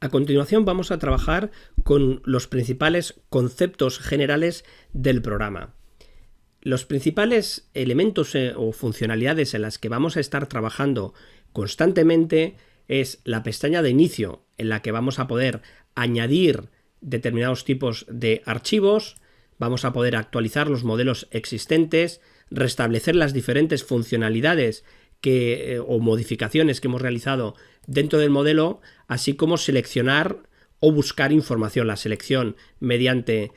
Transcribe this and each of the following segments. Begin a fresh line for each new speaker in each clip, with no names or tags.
A continuación vamos a trabajar con los principales conceptos generales del programa. Los principales elementos o funcionalidades en las que vamos a estar trabajando constantemente es la pestaña de inicio, en la que vamos a poder añadir determinados tipos de archivos, vamos a poder actualizar los modelos existentes, restablecer las diferentes funcionalidades o modificaciones que hemos realizado dentro del modelo, así como seleccionar o buscar información. La selección mediante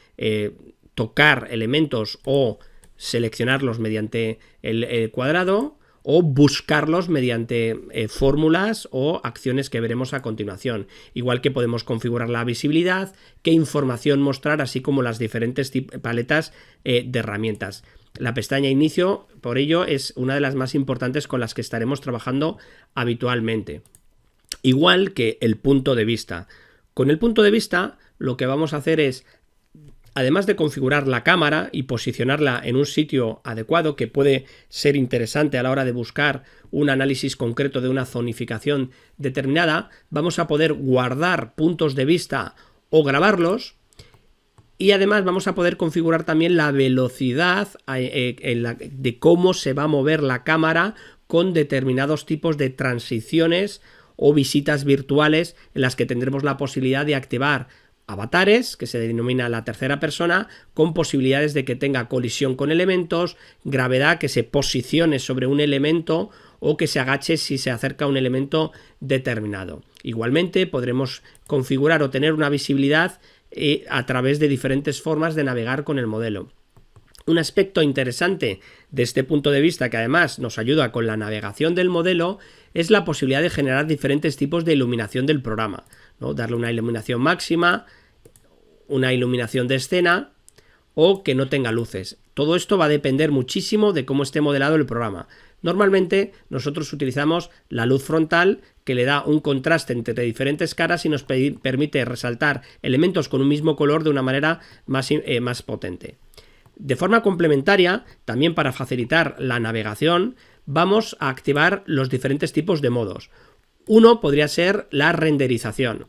tocar elementos o seleccionarlos mediante el cuadrado, o buscarlos mediante fórmulas o acciones que veremos a continuación. Igual que podemos configurar la visibilidad, qué información mostrar, así como las diferentes paletas de herramientas. La pestaña inicio, por ello, es una de las más importantes con las que estaremos trabajando habitualmente. Igual que el punto de vista. Con el punto de vista, lo que vamos a hacer es, además de configurar la cámara y posicionarla en un sitio adecuado, que puede ser interesante a la hora de buscar un análisis concreto de una zonificación determinada, vamos a poder guardar puntos de vista o grabarlos. Y además vamos a poder configurar también la velocidad de cómo se va a mover la cámara con determinados tipos de transiciones o visitas virtuales, en las que tendremos la posibilidad de activar avatares, que se denomina la tercera persona, con posibilidades de que tenga colisión con elementos, gravedad, que se posicione sobre un elemento o que se agache si se acerca a un elemento determinado. Igualmente podremos configurar o tener una visibilidad a través de diferentes formas de navegar con el modelo. Un aspecto interesante de este punto de vista, que además nos ayuda con la navegación del modelo, es la posibilidad de generar diferentes tipos de iluminación del programa, ¿no? Darle una iluminación máxima, una iluminación de escena o que no tenga luces. Todo esto va a depender muchísimo de cómo esté modelado el programa. Normalmente nosotros utilizamos la luz frontal, que le da un contraste entre diferentes caras y nos permite resaltar elementos con un mismo color de una manera más potente. De forma complementaria, también para facilitar la navegación, vamos a activar los diferentes tipos de modos. Uno podría ser la renderización.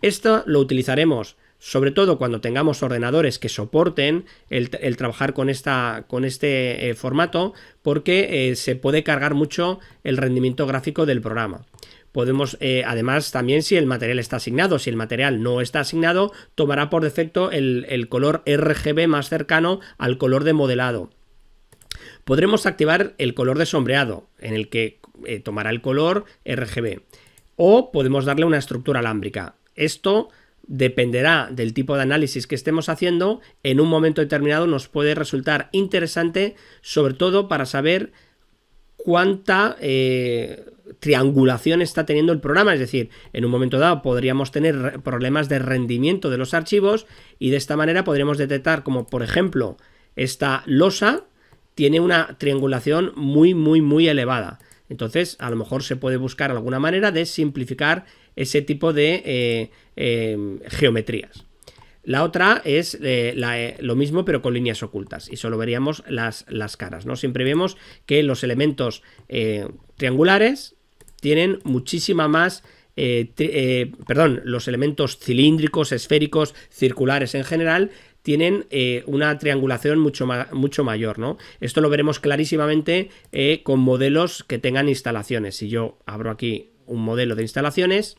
Esto lo utilizaremos sobre todo cuando tengamos ordenadores que soporten el trabajar con este formato, porque se puede cargar mucho el rendimiento gráfico del programa. Podemos, además, también si el material está asignado. Si el material no está asignado, tomará por defecto el color RGB más cercano al color de modelado. Podremos activar el color de sombreado, en el que tomará el color RGB. O podemos darle una estructura alámbrica. Esto dependerá del tipo de análisis que estemos haciendo. En un momento determinado nos puede resultar interesante, sobre todo para saber cuánta triangulación está teniendo el programa. Es decir, en un momento dado podríamos tener problemas de rendimiento de los archivos, y de esta manera podríamos detectar como, por ejemplo, esta losa tiene una triangulación muy elevada. Entonces, a lo mejor se puede buscar alguna manera de simplificar ese tipo de geometrías. La otra es lo mismo, pero con líneas ocultas, y solo veríamos las caras, ¿no? Siempre vemos que los elementos triangulares tienen muchísima más, los elementos cilíndricos, esféricos, circulares en general, tienen una triangulación mucho mayor, ¿no? Esto lo veremos clarísimamente con modelos que tengan instalaciones. Si yo abro aquí un modelo de instalaciones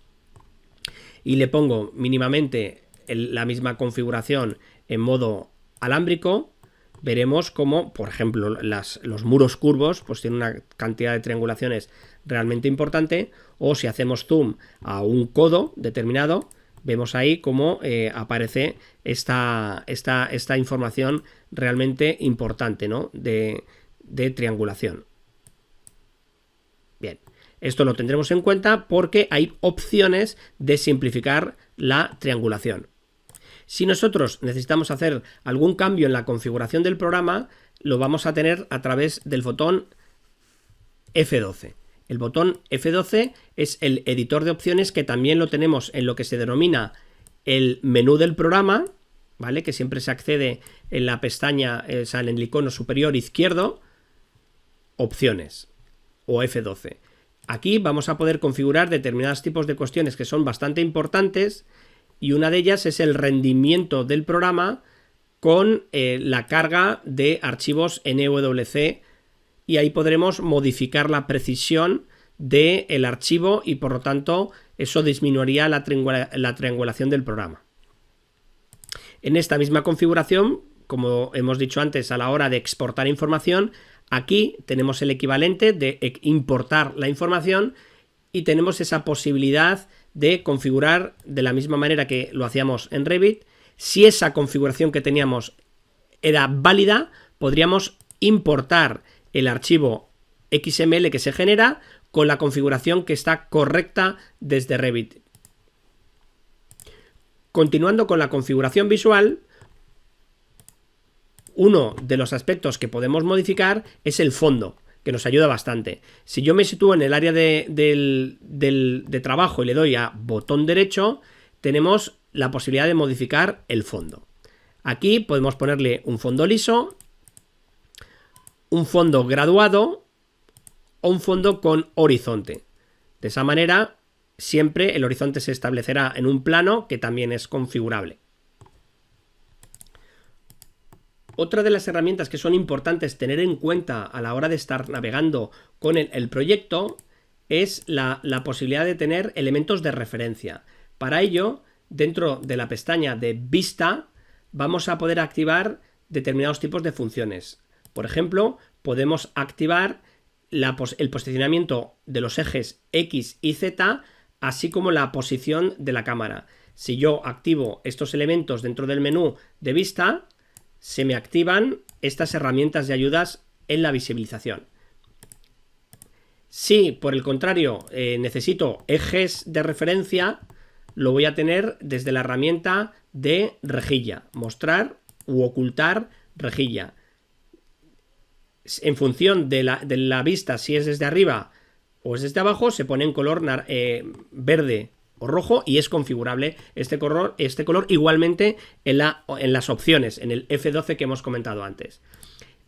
y le pongo mínimamente la misma configuración en modo alámbrico, veremos como, por ejemplo, los muros curvos pues tienen una cantidad de triangulaciones realmente importante, o si hacemos zoom a un codo determinado, vemos ahí cómo aparece esta información realmente importante, ¿no? de triangulación. Bien, esto lo tendremos en cuenta porque hay opciones de simplificar la triangulación. Si nosotros necesitamos hacer algún cambio en la configuración del programa, lo vamos a tener a través del botón F12. El botón F12 es el editor de opciones, que también lo tenemos en lo que se denomina el menú del programa, ¿vale? Que siempre se accede en la pestaña, en el icono superior izquierdo, opciones, o F12. Aquí vamos a poder configurar determinados tipos de cuestiones que son bastante importantes, y una de ellas es el rendimiento del programa con la carga de archivos NWC, y ahí podremos modificar la precisión del archivo y por lo tanto eso disminuiría la triangulación del programa. En esta misma configuración, como hemos dicho antes, a la hora de exportar información, aquí tenemos el equivalente de importar la información y tenemos esa posibilidad de configurar de la misma manera que lo hacíamos en Revit. Si esa configuración que teníamos era válida, podríamos importar el archivo XML que se genera con la configuración que está correcta desde Revit. Continuando con la configuración visual, uno de los aspectos que podemos modificar es el fondo, que nos ayuda bastante. Si yo me sitúo en el área de trabajo y le doy a botón derecho, tenemos la posibilidad de modificar el fondo. Aquí podemos ponerle un fondo liso, un fondo graduado o un fondo con horizonte. De esa manera, siempre el horizonte se establecerá en un plano que también es configurable. Otra de las herramientas que son importantes tener en cuenta a la hora de estar navegando con el proyecto es la posibilidad de tener elementos de referencia. Para ello, dentro de la pestaña de Vista, vamos a poder activar determinados tipos de funciones. Por ejemplo, podemos activar el posicionamiento de los ejes X y Z, así como la posición de la cámara. Si yo activo estos elementos dentro del menú de Vista, se me activan estas herramientas de ayudas en la visibilización. Si, por el contrario, necesito ejes de referencia, lo voy a tener desde la herramienta de rejilla, mostrar u ocultar rejilla. En función de la vista, si es desde arriba o es desde abajo, se pone en color verde o rojo y es configurable este color igualmente en las opciones, en el F12 que hemos comentado antes.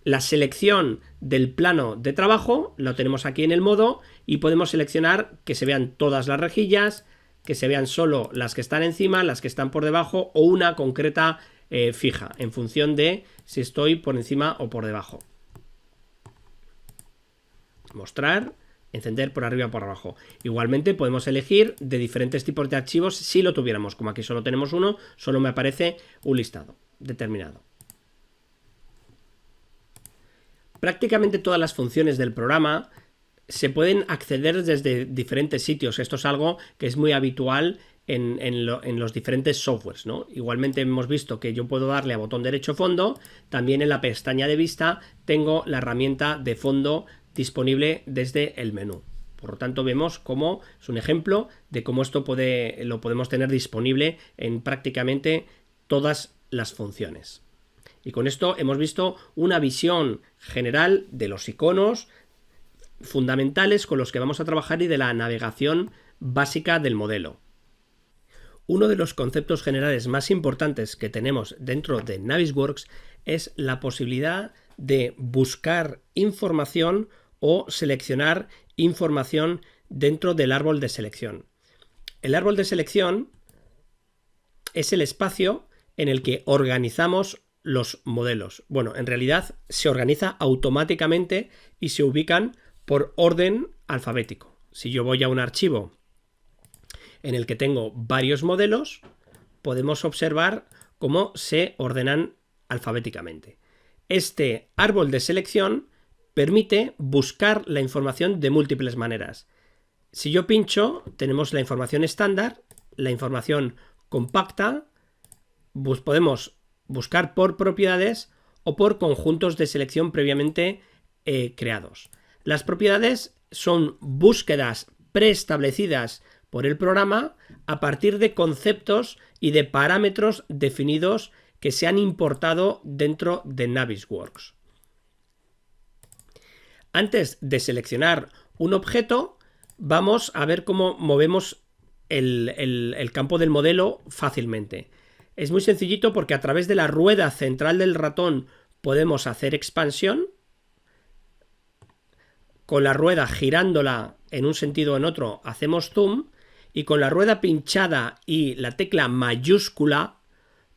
La selección del plano de trabajo lo tenemos aquí en el modo y podemos seleccionar que se vean todas las rejillas, que se vean solo las que están encima, las que están por debajo o una concreta fija, en función de si estoy por encima o por debajo. Mostrar, encender por arriba o por abajo. Igualmente podemos elegir de diferentes tipos de archivos si lo tuviéramos. Como aquí solo tenemos uno, solo me aparece un listado determinado. Prácticamente todas las funciones del programa se pueden acceder desde diferentes sitios. Esto es algo que es muy habitual en los diferentes softwares, ¿no? Igualmente hemos visto que yo puedo darle a botón derecho fondo. También en la pestaña de vista tengo la herramienta de fondo disponible desde el menú. Por lo tanto, vemos cómo es un ejemplo de cómo esto lo podemos tener disponible en prácticamente todas las funciones. Y con esto hemos visto una visión general de los iconos fundamentales con los que vamos a trabajar y de la navegación básica del modelo. Uno de los conceptos generales más importantes que tenemos dentro de Navisworks es la posibilidad de buscar información o seleccionar información dentro del árbol de selección. El árbol de selección es el espacio en el que organizamos los modelos. Bueno, en realidad se organiza automáticamente y se ubican por orden alfabético. Si yo voy a un archivo en el que tengo varios modelos, podemos observar cómo se ordenan alfabéticamente. Este árbol de selección permite buscar la información de múltiples maneras. Si yo pincho, tenemos la información estándar, la información compacta, podemos buscar por propiedades o por conjuntos de selección previamente creados. Las propiedades son búsquedas preestablecidas por el programa a partir de conceptos y de parámetros definidos que se han importado dentro de Navisworks. Antes de seleccionar un objeto, vamos a ver cómo movemos el campo del modelo fácilmente. Es muy sencillito porque a través de la rueda central del ratón podemos hacer expansión. Con la rueda girándola en un sentido o en otro, hacemos zoom, y con la rueda pinchada y la tecla mayúscula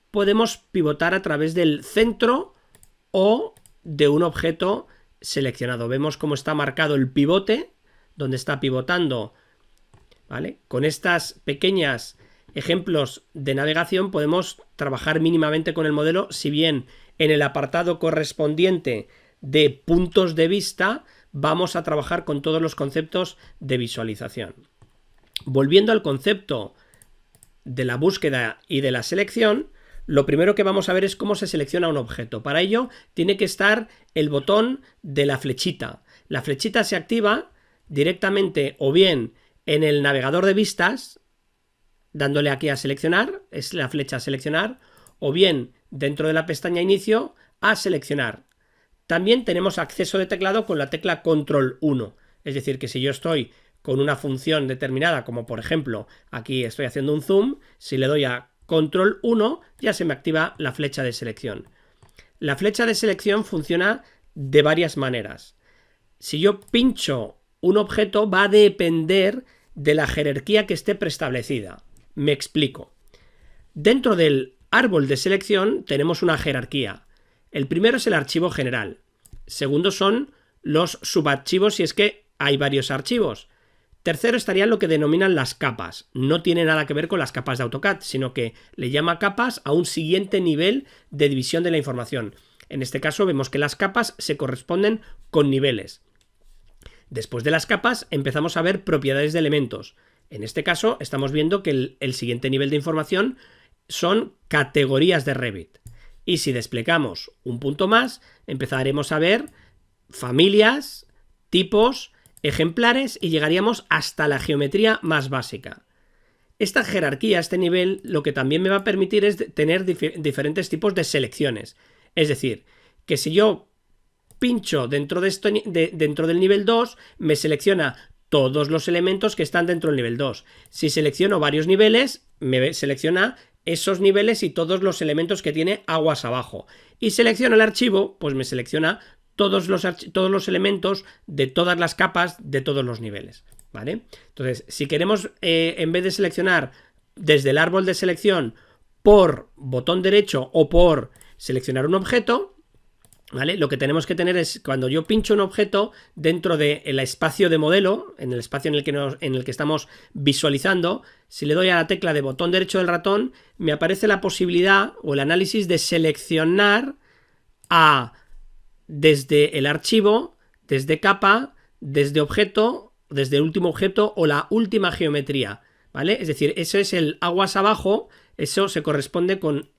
podemos pivotar a través del centro o de un objeto seleccionado. Vemos cómo está marcado el pivote, donde está pivotando, ¿vale? Con estas pequeñas ejemplos de navegación podemos trabajar mínimamente con el modelo, si bien en el apartado correspondiente de puntos de vista vamos a trabajar con todos los conceptos de visualización. Volviendo al concepto de la búsqueda y de la selección, lo primero que vamos a ver es cómo se selecciona un objeto. Para ello tiene que estar el botón de la flechita. La flechita se activa directamente o bien en el navegador de vistas, dándole aquí a seleccionar, es la flecha a seleccionar, o bien dentro de la pestaña inicio a seleccionar. También tenemos acceso de teclado con la tecla control 1, es decir, que si yo estoy con una función determinada, como por ejemplo aquí estoy haciendo un zoom, si le doy a control 1 ya se me activa la flecha de selección. La flecha de selección funciona de varias maneras. Si yo pincho un objeto va a depender de la jerarquía que esté preestablecida. Me explico. Dentro del árbol de selección tenemos una jerarquía. El primero es el archivo general. Segundo son los subarchivos si es que hay varios archivos. Tercero estarían lo que denominan las capas. No tiene nada que ver con las capas de AutoCAD, sino que le llama capas a un siguiente nivel de división de la información. En este caso vemos que las capas se corresponden con niveles. Después de las capas empezamos a ver propiedades de elementos. En este caso estamos viendo que el siguiente nivel de información son categorías de Revit. Y si desplegamos un punto más, empezaremos a ver familias, tipos, ejemplares y llegaríamos hasta la geometría más básica. Esta jerarquía, este nivel, lo que también me va a permitir es tener diferentes tipos de selecciones. Es decir, que si yo pincho dentro del nivel 2, me selecciona todos los elementos que están dentro del nivel 2. Si selecciono varios niveles, me selecciona esos niveles y todos los elementos que tiene aguas abajo. Y selecciono el archivo, pues me selecciona todos los elementos de todas las capas de todos los niveles, ¿vale? Entonces, si queremos, en vez de seleccionar desde el árbol de selección por botón derecho o por seleccionar un objeto, ¿vale? Lo que tenemos que tener es, cuando yo pincho un objeto dentro del espacio de modelo, en el espacio en el que estamos visualizando, si le doy a la tecla de botón derecho del ratón, me aparece la posibilidad o el análisis de seleccionar desde el archivo, desde capa, desde objeto, desde el último objeto o la última geometría, ¿vale? Es decir, eso es el aguas abajo, eso se corresponde con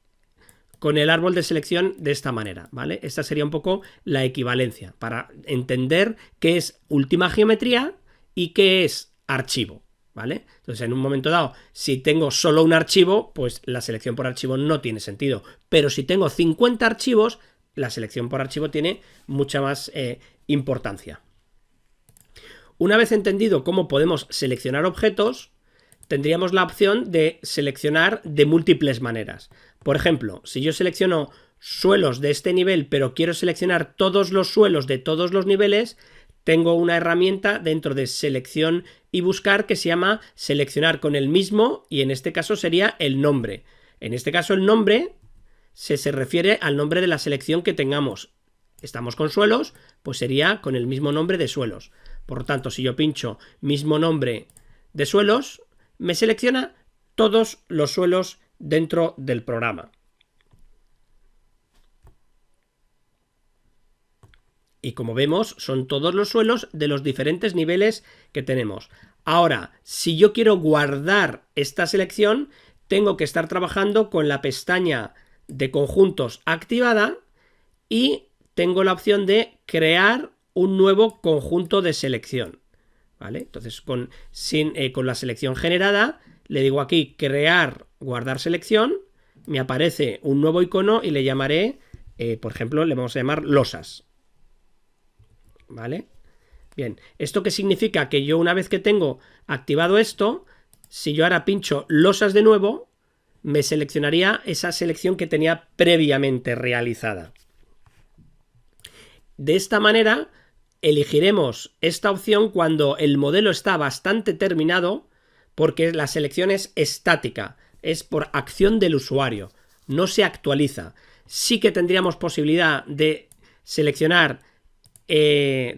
el árbol de selección de esta manera, ¿vale? Esta sería un poco la equivalencia para entender qué es última geometría y qué es archivo, ¿vale? Entonces, en un momento dado, si tengo solo un archivo, pues la selección por archivo no tiene sentido, pero si tengo 50 archivos, la selección por archivo tiene mucha más importancia. Una vez entendido cómo podemos seleccionar objetos, tendríamos la opción de seleccionar de múltiples maneras. Por ejemplo, si yo selecciono suelos de este nivel, pero quiero seleccionar todos los suelos de todos los niveles, tengo una herramienta dentro de selección y buscar que se llama seleccionar con el mismo, y en este caso sería el nombre. En este caso el nombre se refiere al nombre de la selección que tengamos. Estamos con suelos, pues sería con el mismo nombre de suelos. Por lo tanto, si yo pincho mismo nombre de suelos, me selecciona todos los suelos dentro del programa. Y como vemos, son todos los suelos de los diferentes niveles que tenemos. Ahora, si yo quiero guardar esta selección, tengo que estar trabajando con la pestaña de conjuntos activada y tengo la opción de crear un nuevo conjunto de selección, ¿vale? Entonces con la selección generada le digo aquí crear, guardar selección, me aparece un nuevo icono y le llamaré, por ejemplo, le vamos a llamar losas, ¿vale? Bien, ¿esto qué significa? Que yo, una vez que tengo activado esto, si yo ahora pincho losas de nuevo, me seleccionaría esa selección que tenía previamente realizada. De esta manera, elegiremos esta opción cuando el modelo está bastante terminado, porque la selección es estática, es por acción del usuario, no se actualiza. Sí que tendríamos posibilidad de seleccionar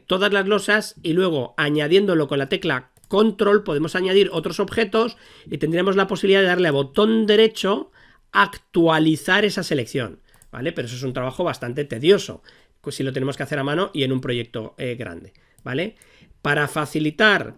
todas las losas y luego añadiéndolo con la tecla control podemos añadir otros objetos y tendríamos la posibilidad de darle a botón derecho actualizar esa selección, ¿vale? Pero eso es un trabajo bastante tedioso si lo tenemos que hacer a mano y en un proyecto grande, ¿vale? Para facilitar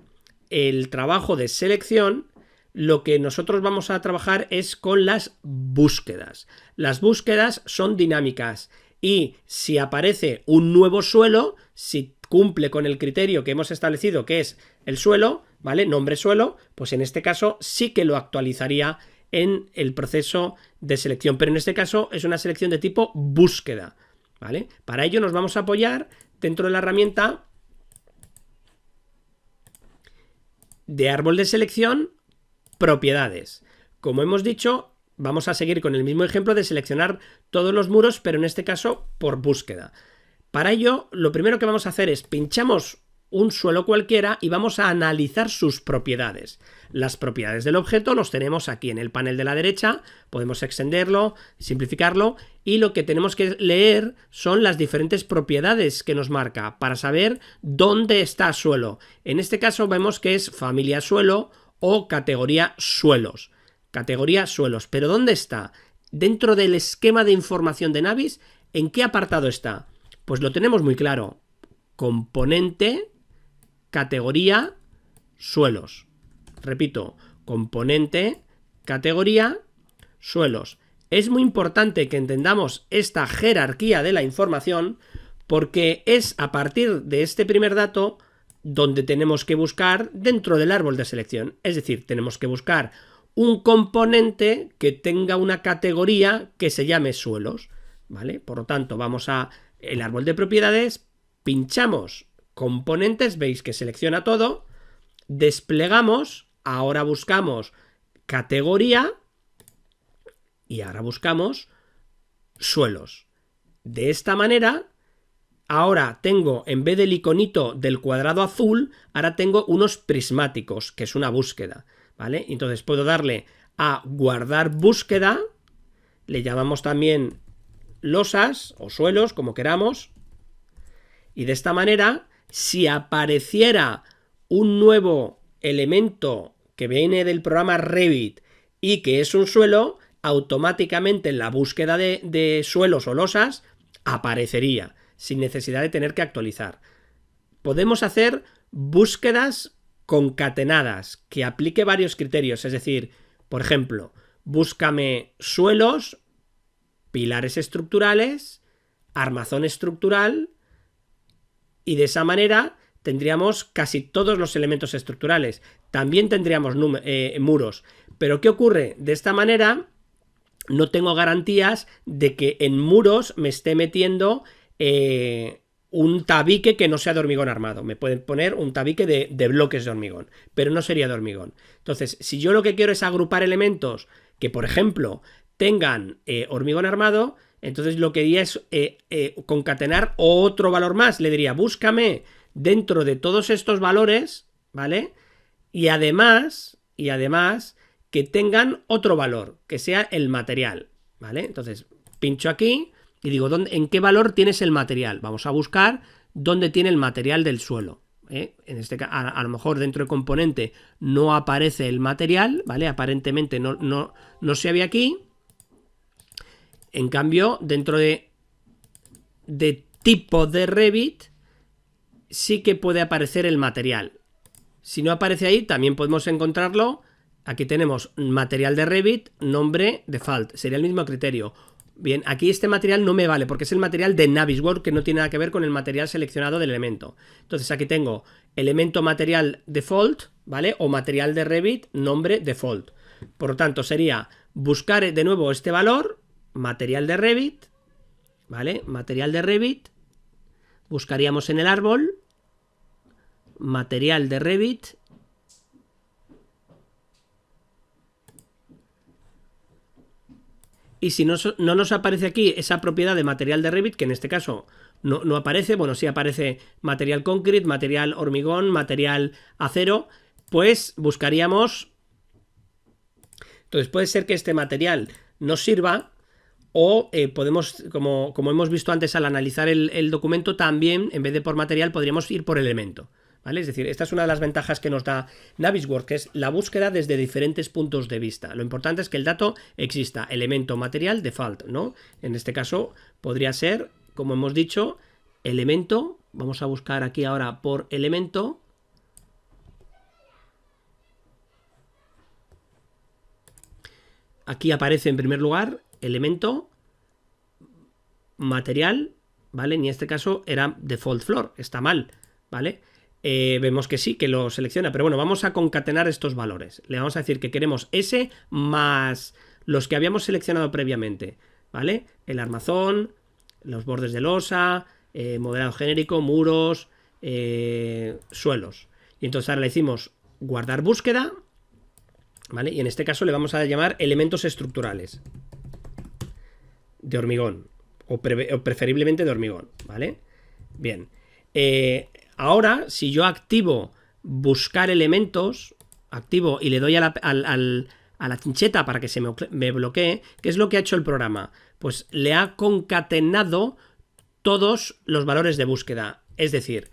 el trabajo de selección, lo que nosotros vamos a trabajar es con las búsquedas. Las búsquedas son dinámicas y si aparece un nuevo suelo, si cumple con el criterio que hemos establecido, que es el suelo, ¿vale? Nombre suelo, pues en este caso sí que lo actualizaría en el proceso de selección, pero en este caso es una selección de tipo búsqueda, ¿vale? Para ello nos vamos a apoyar dentro de la herramienta de árbol de selección, propiedades. Como hemos dicho, vamos a seguir con el mismo ejemplo de seleccionar todos los muros, pero en este caso por búsqueda. Para ello, lo primero que vamos a hacer es pinchamos un suelo cualquiera y vamos a analizar sus propiedades. Las propiedades del objeto los tenemos aquí en el panel de la derecha, podemos extenderlo, simplificarlo y lo que tenemos que leer son las diferentes propiedades que nos marca para saber dónde está suelo. En este caso vemos que es familia suelo o categoría suelos. Categoría suelos, pero ¿dónde está? Dentro del esquema de información de Navis, ¿en qué apartado está? Pues lo tenemos muy claro. Componente, categoría, suelos. Repito, componente, categoría, suelos. Es muy importante que entendamos esta jerarquía de la información porque es a partir de este primer dato donde tenemos que buscar dentro del árbol de selección. Es decir, tenemos que buscar un componente que tenga una categoría que se llame suelos, ¿vale? Por lo tanto, vamos a el árbol de propiedades, pinchamos componentes, veis que selecciona todo, desplegamos, ahora buscamos categoría y ahora buscamos suelos. De esta manera, ahora tengo, en vez del iconito del cuadrado azul, ahora tengo unos prismáticos, que es una búsqueda, ¿vale? Entonces puedo darle a guardar búsqueda, le llamamos también losas o suelos, como queramos, y de esta manera, si apareciera un nuevo elemento que viene del programa Revit y que es un suelo, automáticamente en la búsqueda de suelos o losas aparecería, sin necesidad de tener que actualizar. Podemos hacer búsquedas concatenadas, que aplique varios criterios, es decir, por ejemplo, búscame suelos, pilares estructurales, armazón estructural, y de esa manera tendríamos casi todos los elementos estructurales. También tendríamos muros. Pero ¿qué ocurre? De esta manera no tengo garantías de que en muros me esté metiendo un tabique que no sea de hormigón armado. Me pueden poner un tabique de bloques de hormigón, pero no sería de hormigón. Entonces, si yo lo que quiero es agrupar elementos que, por ejemplo, tengan hormigón armado, entonces lo que diría es concatenar otro valor más. Le diría, búscame dentro de todos estos valores, ¿vale? Y además que tengan otro valor, que sea el material, ¿vale? Entonces, pincho aquí y digo, ¿en qué valor tienes el material? Vamos a buscar dónde tiene el material del suelo. En este caso, a lo mejor dentro del componente no aparece el material, ¿vale? Aparentemente no se ve aquí. En cambio, dentro de tipo de Revit, sí que puede aparecer el material. Si no aparece ahí, también podemos encontrarlo. Aquí tenemos material de Revit, nombre, default. Sería el mismo criterio. Bien, aquí este material no me vale porque es el material de Navisworks que no tiene nada que ver con el material seleccionado del elemento. Entonces aquí tengo elemento material default, ¿vale? O material de Revit, nombre default. Por lo tanto, sería buscar de nuevo este valor, material de Revit, ¿vale? Material de Revit. Buscaríamos en el árbol, material de Revit. Y si no nos aparece aquí esa propiedad de material de Revit, que en este caso no aparece, bueno, sí aparece material concrete, material hormigón, material acero, pues buscaríamos. Entonces puede ser que este material nos sirva, o podemos, como hemos visto antes al analizar el documento, también en vez de por material podríamos ir por elemento, ¿vale? Es decir, esta es una de las ventajas que nos da Navisworks, que es la búsqueda desde diferentes puntos de vista. Lo importante es que el dato exista, elemento, material, default, ¿no? En este caso podría ser, como hemos dicho, elemento. Vamos a buscar aquí ahora por elemento. Aquí aparece en primer lugar elemento, material, ¿vale? En este caso era default floor, está mal, ¿vale? Vemos que sí, que lo selecciona, pero bueno, vamos a concatenar estos valores. Le vamos a decir que queremos ese más los que habíamos seleccionado previamente, ¿vale? El armazón, los bordes de losa, modelado genérico, muros, suelos. Y entonces ahora le decimos guardar búsqueda, ¿vale? Y en este caso le vamos a llamar elementos estructurales de hormigón, o preferiblemente de hormigón, ¿vale? Bien. Ahora, si yo activo buscar elementos, activo y le doy a la chincheta para que se me bloquee, ¿qué es lo que ha hecho el programa? Pues le ha concatenado todos los valores de búsqueda. Es decir,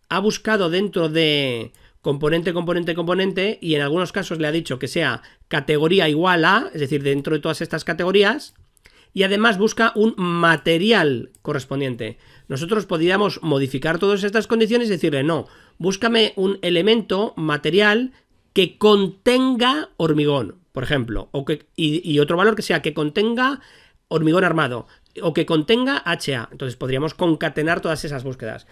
ha buscado dentro de componente, componente, componente, y en algunos casos le ha dicho que sea categoría igual a, es decir, dentro de todas estas categorías, y además busca un material correspondiente. Nosotros podríamos modificar todas estas condiciones y decirle, no, búscame un elemento material que contenga hormigón, por ejemplo, y otro valor que sea que contenga hormigón armado, o que contenga HA. Entonces podríamos concatenar todas esas búsquedas.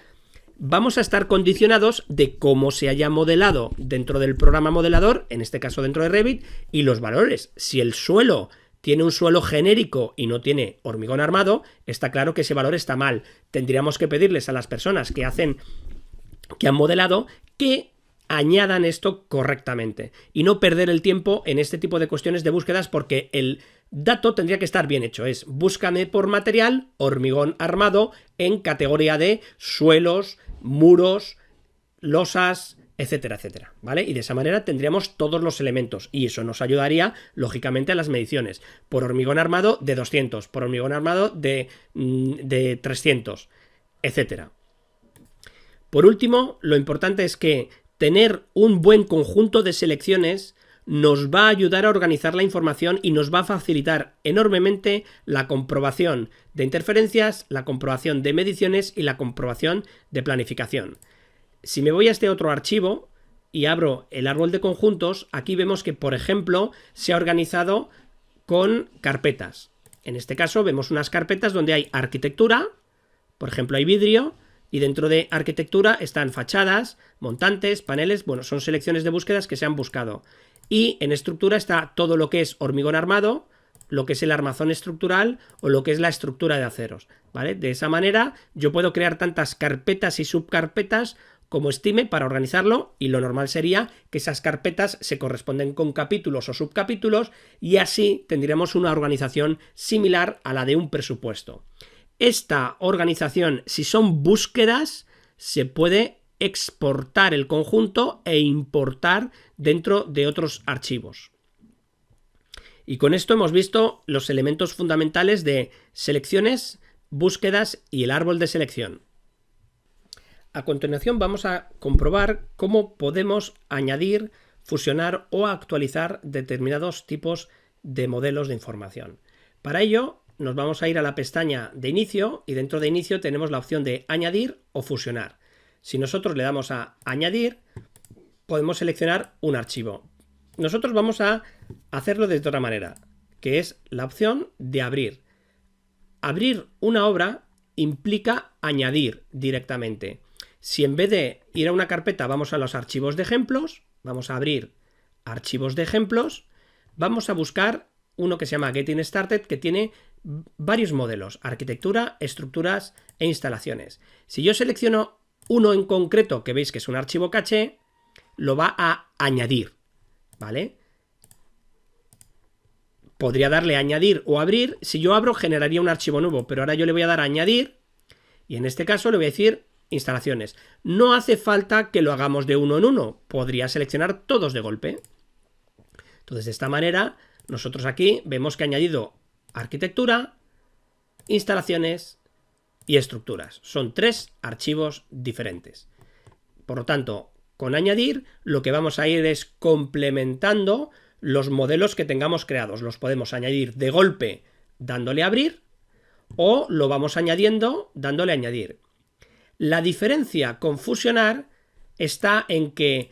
Vamos a estar condicionados de cómo se haya modelado dentro del programa modelador, en este caso dentro de Revit, y los valores. Si el suelo tiene un suelo genérico y no tiene hormigón armado, está claro que ese valor está mal. Tendríamos que pedirles a las personas que han modelado que añadan esto correctamente y no perder el tiempo en este tipo de cuestiones de búsquedas, porque el dato tendría que estar bien hecho. Es búscame por material hormigón armado en categoría de suelos, muros, losas, etcétera, etcétera, ¿vale? Y de esa manera tendríamos todos los elementos y eso nos ayudaría, lógicamente, a las mediciones. Por hormigón armado de 200, por hormigón armado de 300, etcétera. Por último, lo importante es que tener un buen conjunto de selecciones nos va a ayudar a organizar la información y nos va a facilitar enormemente la comprobación de interferencias, la comprobación de mediciones y la comprobación de planificación. Si me voy a este otro archivo y abro el árbol de conjuntos, aquí vemos que, por ejemplo, se ha organizado con carpetas. En este caso vemos unas carpetas donde hay arquitectura, por ejemplo hay vidrio, y dentro de arquitectura están fachadas, montantes, paneles, bueno, son selecciones de búsquedas que se han buscado. Y en estructura está todo lo que es hormigón armado, lo que es el armazón estructural o lo que es la estructura de aceros, ¿vale? De esa manera yo puedo crear tantas carpetas y subcarpetas como estime para organizarlo, y lo normal sería que esas carpetas se corresponden con capítulos o subcapítulos y así tendríamos una organización similar a la de un presupuesto. Esta organización, si son búsquedas, se puede exportar el conjunto e importar dentro de otros archivos. Y con esto hemos visto los elementos fundamentales de selecciones, búsquedas y el árbol de selección. A continuación vamos a comprobar cómo podemos añadir, fusionar o actualizar determinados tipos de modelos de información. Para ello nos vamos a ir a la pestaña de inicio y dentro de inicio tenemos la opción de añadir o fusionar. Si nosotros le damos a añadir, podemos seleccionar un archivo. Nosotros vamos a hacerlo de otra manera, que es la opción de abrir. Abrir una obra implica añadir directamente. Si en vez de ir a una carpeta vamos a los archivos de ejemplos, vamos a abrir archivos de ejemplos, vamos a buscar uno que se llama Getting Started, que tiene varios modelos: arquitectura, estructuras e instalaciones. Si yo selecciono uno en concreto, que veis que es un archivo caché, lo va a añadir, ¿vale? podría darle a añadir o abrir. Si yo abro, generaría un archivo nuevo, pero ahora yo le voy a dar a añadir y en este caso le voy a decir instalaciones. No hace falta que lo hagamos de uno en uno, podría seleccionar todos de golpe. Entonces, de esta manera, nosotros aquí vemos que ha añadido arquitectura, instalaciones y estructuras. Son 3 archivos diferentes. Por lo tanto, con añadir, lo que vamos a ir es complementando los modelos que tengamos creados. Los podemos añadir de golpe dándole a abrir o lo vamos añadiendo dándole a añadir. La diferencia con fusionar está en que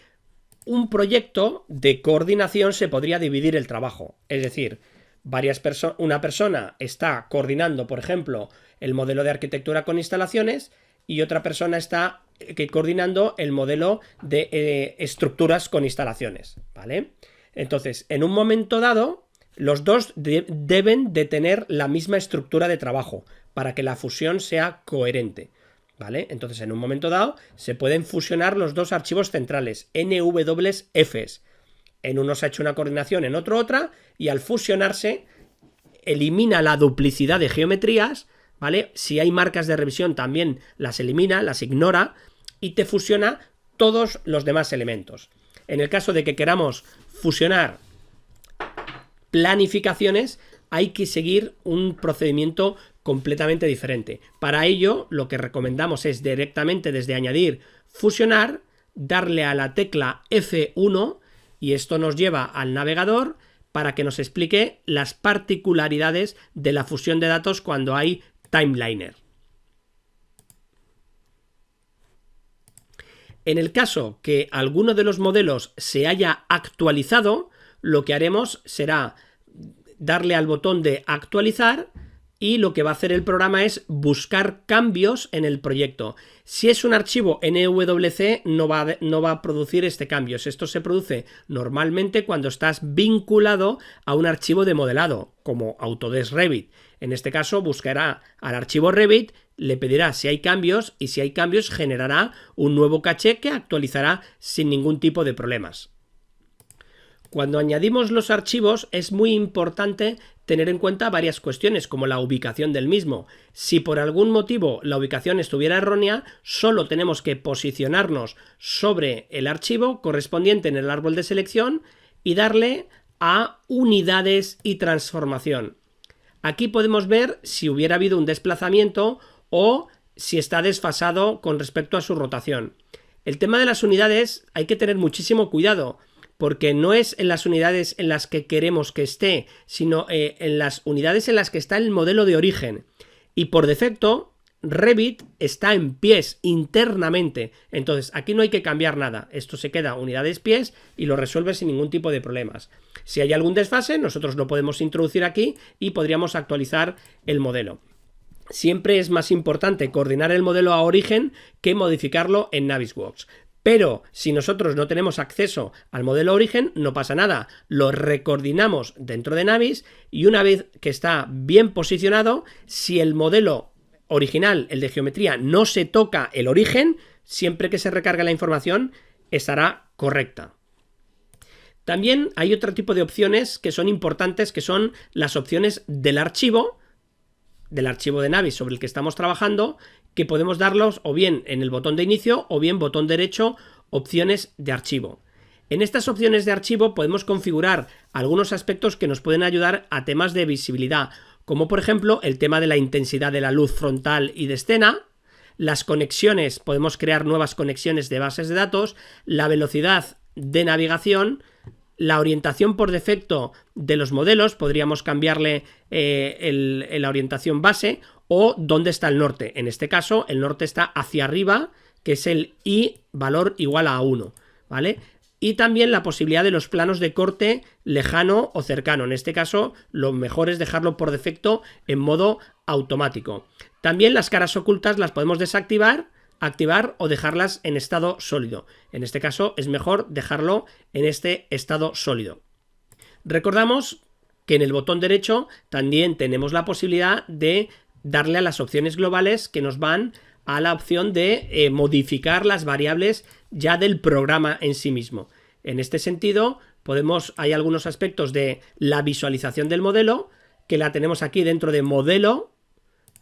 un proyecto de coordinación se podría dividir el trabajo. Es decir, una persona está coordinando, por ejemplo, el modelo de arquitectura con instalaciones y otra persona está coordinando el modelo de estructuras con instalaciones, ¿vale? Entonces, en un momento dado, los dos deben de tener la misma estructura de trabajo para que la fusión sea coherente, ¿vale? Entonces, en un momento dado, se pueden fusionar los dos archivos centrales, NWFs. En uno se ha hecho una coordinación, en otro otra, y al fusionarse, elimina la duplicidad de geometrías, ¿vale? Si hay marcas de revisión, también las elimina, las ignora, y te fusiona todos los demás elementos. En el caso de que queramos fusionar planificaciones, hay que seguir un procedimiento completamente diferente. Para ello, lo que recomendamos es directamente desde añadir, fusionar, darle a la tecla F1 y esto nos lleva al navegador para que nos explique las particularidades de la fusión de datos cuando hay timeliner. En el caso que alguno de los modelos se haya actualizado, lo que haremos será darle al botón de actualizar y lo que va a hacer el programa es buscar cambios en el proyecto. Si es un archivo NWC no va a producir este cambio. Esto se produce normalmente cuando estás vinculado a un archivo de modelado, como Autodesk Revit. En este caso buscará al archivo Revit, le pedirá si hay cambios y si hay cambios generará un nuevo caché que actualizará sin ningún tipo de problemas. Cuando añadimos los archivos es muy importante tener en cuenta varias cuestiones como la ubicación del mismo. Si por algún motivo la ubicación estuviera errónea, solo tenemos que posicionarnos sobre el archivo correspondiente en el árbol de selección y darle a unidades y transformación. Aquí podemos ver si hubiera habido un desplazamiento o si está desfasado con respecto a su rotación. El tema de las unidades hay que tener muchísimo cuidado, porque no es en las unidades en las que queremos que esté, sino en las unidades en las que está el modelo de origen. Y por defecto, Revit está en pies internamente. Entonces, aquí no hay que cambiar nada. Esto se queda unidades pies y lo resuelve sin ningún tipo de problemas. Si hay algún desfase, nosotros lo podemos introducir aquí y podríamos actualizar el modelo. Siempre es más importante coordinar el modelo a origen que modificarlo en Navisworks. Pero si nosotros no tenemos acceso al modelo origen, no pasa nada. Lo recoordinamos dentro de Navis y una vez que está bien posicionado, si el modelo original, el de geometría, no se toca el origen, siempre que se recargue la información estará correcta. También hay otro tipo de opciones que son importantes, que son las opciones del archivo de Navis sobre el que estamos trabajando, que podemos darlos o bien en el botón de inicio o bien botón derecho, opciones de archivo. En estas opciones de archivo podemos configurar algunos aspectos que nos pueden ayudar a temas de visibilidad, como por ejemplo el tema de la intensidad de la luz frontal y de escena, las conexiones, podemos crear nuevas conexiones de bases de datos, la velocidad de navegación, la orientación por defecto de los modelos, podríamos cambiarle la orientación base o dónde está el norte. En este caso, el norte está hacia arriba, que es el I valor igual a 1, ¿vale? Y también la posibilidad de los planos de corte lejano o cercano. En este caso, lo mejor es dejarlo por defecto en modo automático. También las caras ocultas las podemos desactivar, activar o dejarlas en estado sólido. En este caso es mejor dejarlo en este estado sólido. Recordamos que en el botón derecho también tenemos la posibilidad de darle a las opciones globales que nos van a la opción de modificar las variables ya del programa en sí mismo. En este sentido, hay algunos aspectos de la visualización del modelo que la tenemos aquí dentro de modelo,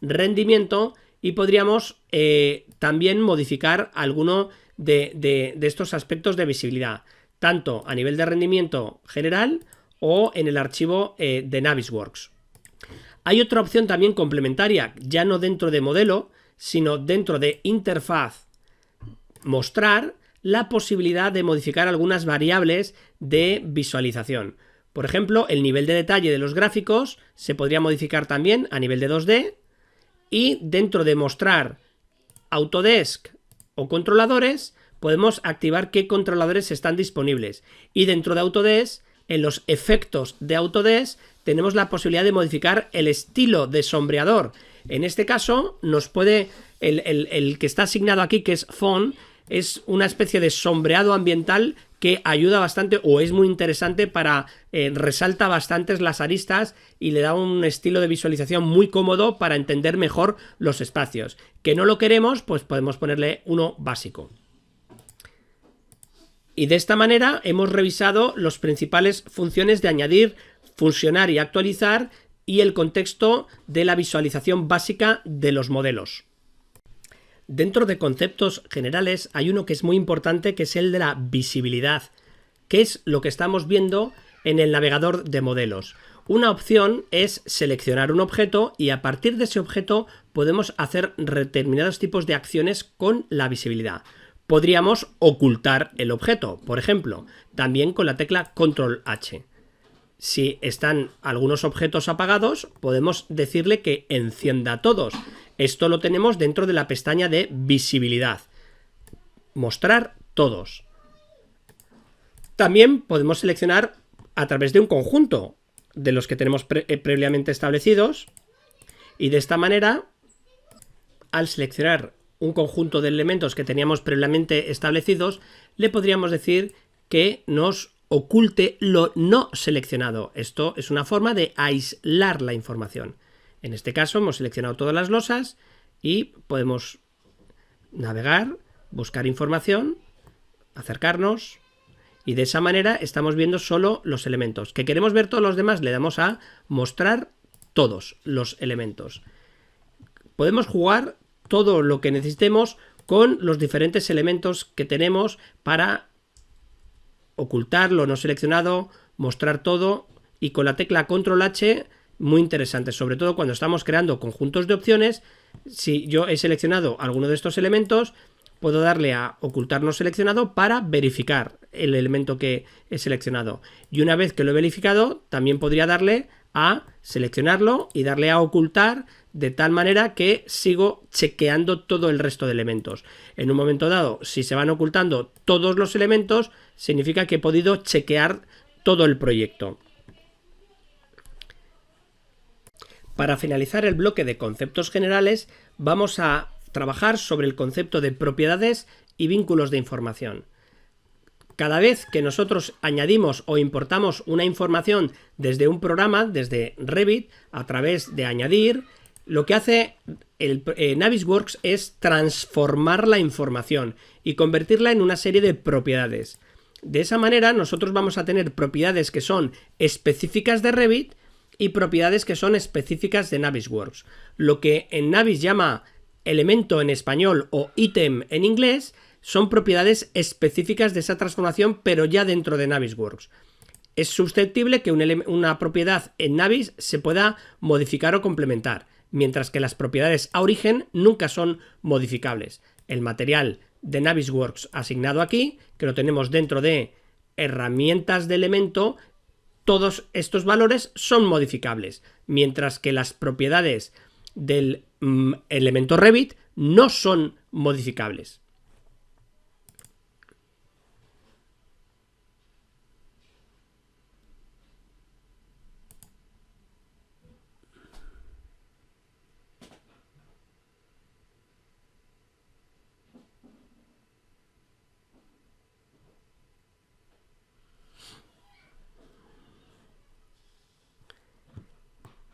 rendimiento, y podríamos también modificar alguno de estos aspectos de visibilidad, tanto a nivel de rendimiento general o en el archivo de Navisworks. Hay otra opción también complementaria, ya no dentro de modelo, sino dentro de interfaz, mostrar la posibilidad de modificar algunas variables de visualización. Por ejemplo, el nivel de detalle de los gráficos se podría modificar también a nivel de 2D, y dentro de mostrar Autodesk o controladores podemos activar qué controladores están disponibles, y dentro de Autodesk, en los efectos de Autodesk, tenemos la posibilidad de modificar el estilo de sombreador. En este caso nos puede, el que está asignado aquí, que es Font, es una especie de sombreado ambiental que ayuda bastante, o es muy interesante para resalta bastantes las aristas y le da un estilo de visualización muy cómodo para entender mejor los espacios. Que no lo queremos, pues podemos ponerle uno básico. Y de esta manera hemos revisado las principales funciones de añadir, fusionar y actualizar, y el contexto de la visualización básica de los modelos. Dentro de conceptos generales hay uno que es muy importante, que es el de la visibilidad, que es lo que estamos viendo en el navegador de modelos. Una opción es seleccionar un objeto y a partir de ese objeto podemos hacer determinados tipos de acciones con la visibilidad. Podríamos ocultar el objeto, por ejemplo, también con la tecla Control H. Si están algunos objetos apagados, podemos decirle que encienda todos. Esto lo tenemos dentro de la pestaña de visibilidad. Mostrar todos. También podemos seleccionar a través de un conjunto de los que tenemos previamente establecidos, y de esta manera, al seleccionar un conjunto de elementos que teníamos previamente establecidos, le podríamos decir que nos oculte lo no seleccionado. Esto es una forma de aislar la información. En este caso hemos seleccionado todas las losas y podemos navegar, buscar información, acercarnos, y de esa manera estamos viendo solo los elementos. ¿Que queremos ver todos los demás? Le damos a mostrar todos los elementos. Podemos jugar todo lo que necesitemos con los diferentes elementos que tenemos para ocultar lo no seleccionado, mostrar todo, y con la tecla Control H, muy interesante, sobre todo cuando estamos creando conjuntos de opciones. Si yo he seleccionado alguno de estos elementos, puedo darle a ocultar no seleccionado para verificar el elemento que he seleccionado, y una vez que lo he verificado también podría darle a seleccionarlo y darle a ocultar, de tal manera que sigo chequeando todo el resto de elementos. En un momento dado, si se van ocultando todos los elementos, significa que he podido chequear todo el proyecto. Para finalizar el bloque de conceptos generales, vamos a trabajar sobre el concepto de propiedades y vínculos de información. Cada vez que nosotros añadimos o importamos una información desde un programa, desde Revit, a través de añadir, lo que hace Navisworks es transformar la información y convertirla en una serie de propiedades. De esa manera nosotros vamos a tener propiedades que son específicas de Revit y propiedades que son específicas de Navisworks. Lo que en Navis llama elemento en español o ítem en inglés son propiedades específicas de esa transformación, pero ya dentro de Navisworks. Es susceptible que una propiedad en Navis se pueda modificar o complementar, mientras que las propiedades a origen nunca son modificables. El material de Navisworks asignado aquí, que lo tenemos dentro de herramientas de elemento, todos estos valores son modificables, mientras que las propiedades del elemento Revit no son modificables.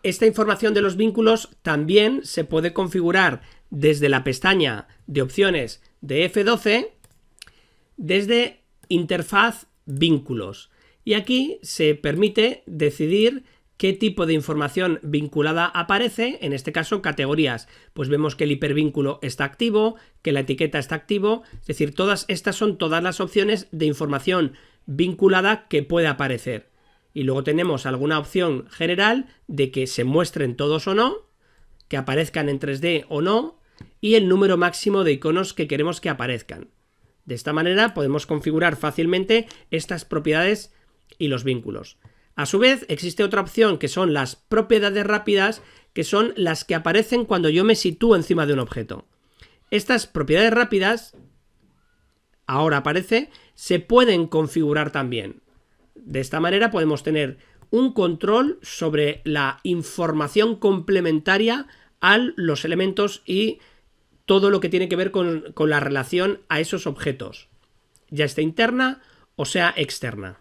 Esta información de los vínculos también se puede configurar desde la pestaña de opciones de F12, desde interfaz vínculos. Y aquí se permite decidir qué tipo de información vinculada aparece, en este caso categorías. Pues vemos que el hipervínculo está activo, que la etiqueta está activo, es decir, todas estas son todas las opciones de información vinculada que puede aparecer. Y luego tenemos alguna opción general de que se muestren todos o no, que aparezcan en 3D o no, y el número máximo de iconos que queremos que aparezcan. De esta manera podemos configurar fácilmente estas propiedades y los vínculos. A su vez, existe otra opción que son las propiedades rápidas, que son las que aparecen cuando yo me sitúo encima de un objeto. Estas propiedades rápidas, ahora aparece, se pueden configurar también. De esta manera podemos tener un control sobre la información complementaria a los elementos y todo lo que tiene que ver con la relación a esos objetos, ya esté interna o sea externa.